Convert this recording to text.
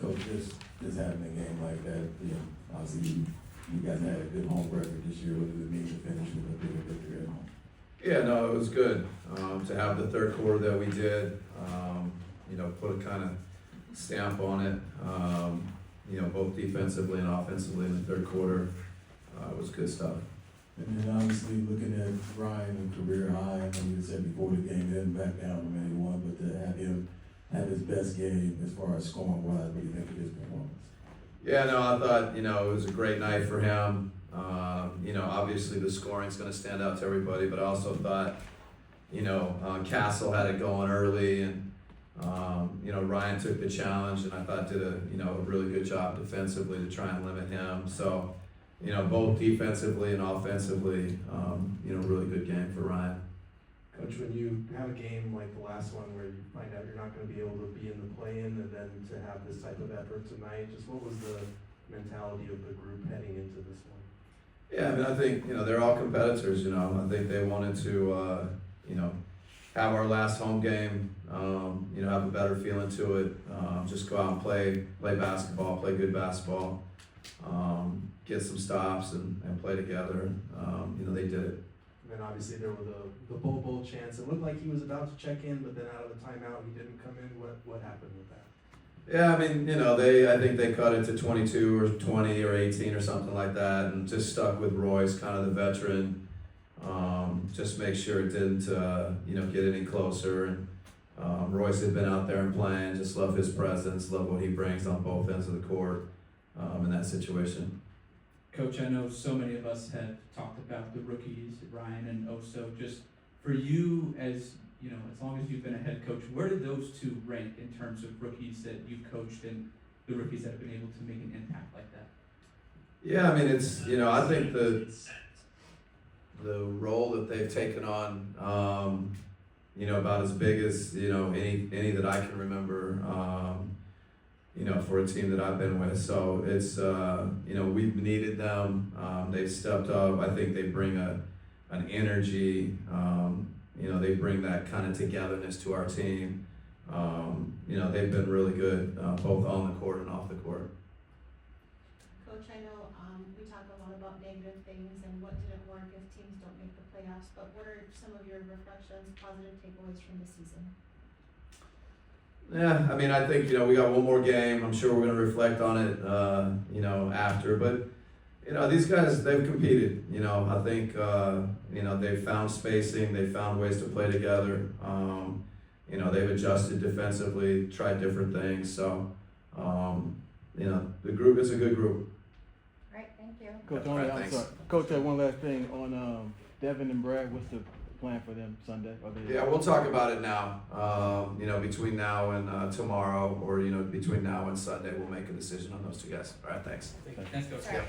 Coach, just having a game like that, obviously you guys had a good home record this year. What does it mean to finish with a bigger victory at home? Yeah, no, it was good to have the third quarter that we did. Put a kind of stamp on it. Both defensively and offensively in the third quarter. It was good stuff. And then obviously looking at Ryan and career high, I know you said before the game he didn't back down from anyone, but to have him have his best game as far as scoring wise, what do you think of his performance? Yeah, no, I thought, it was a great night for him. Obviously the scoring's going to stand out to everybody, but I also thought, Castle had it going early, and Ryan took the challenge, and I thought did a really good job defensively to try and limit him. So, both defensively and offensively, really good game for Ryan. Coach, when you have a game like the last one where you find out you're not going to be able to be in the play-in, and then to have this type of effort tonight, just what was the mentality of the group heading into this one? Yeah, I mean, I think, they're all competitors, I think they wanted to, have our last home game, have a better feeling to it, just go out and play basketball, play good basketball, get some stops and play together. They did it. And then obviously there were the bowl chance. It looked like he was about to check in, but then out of the timeout he didn't come in. What happened with that? Yeah, I mean, I think they cut it to 22 or 20 or 18 or something like that, and just stuck with Royce, kind of the veteran. Just make sure it didn't, get any closer. And Royce had been out there and playing. Just love his presence, love what he brings on both ends of the court in that situation. Coach, I know so many of us have talked about the rookies, Ryan and Oso. Just for you, as long as you've been a head coach, where did those two rank in terms of rookies that you've coached and the rookies that have been able to make an impact like that? Yeah, I mean, it's I think the role that they've taken on, about as big as any that I can remember. For a team that I've been with. So it's, we've needed them. They've stepped up. I think they bring an energy. They bring that kind of togetherness to our team. They've been really good, both on the court and off the court. Coach, I know we talk a lot about negative things and what didn't work if teams don't make the playoffs, but what are some of your reflections, positive takeaways from the season? Yeah, I mean, I think, we got one more game. I'm sure we're going to reflect on it, after. But, these guys, they've competed. I think, they've found spacing. They've found ways to play together. They've adjusted defensively, tried different things. So, the group is a good group. All right, thank you. Coach, All right, I'm thanks. sorry. Coach, one last thing on Devin and Brad. What's the plan for them Sunday? Yeah, we'll talk about it now. Between now and tomorrow, or between now and Sunday, we'll make a decision on those two guys. All right, thanks. Thanks, Coach. Sorry.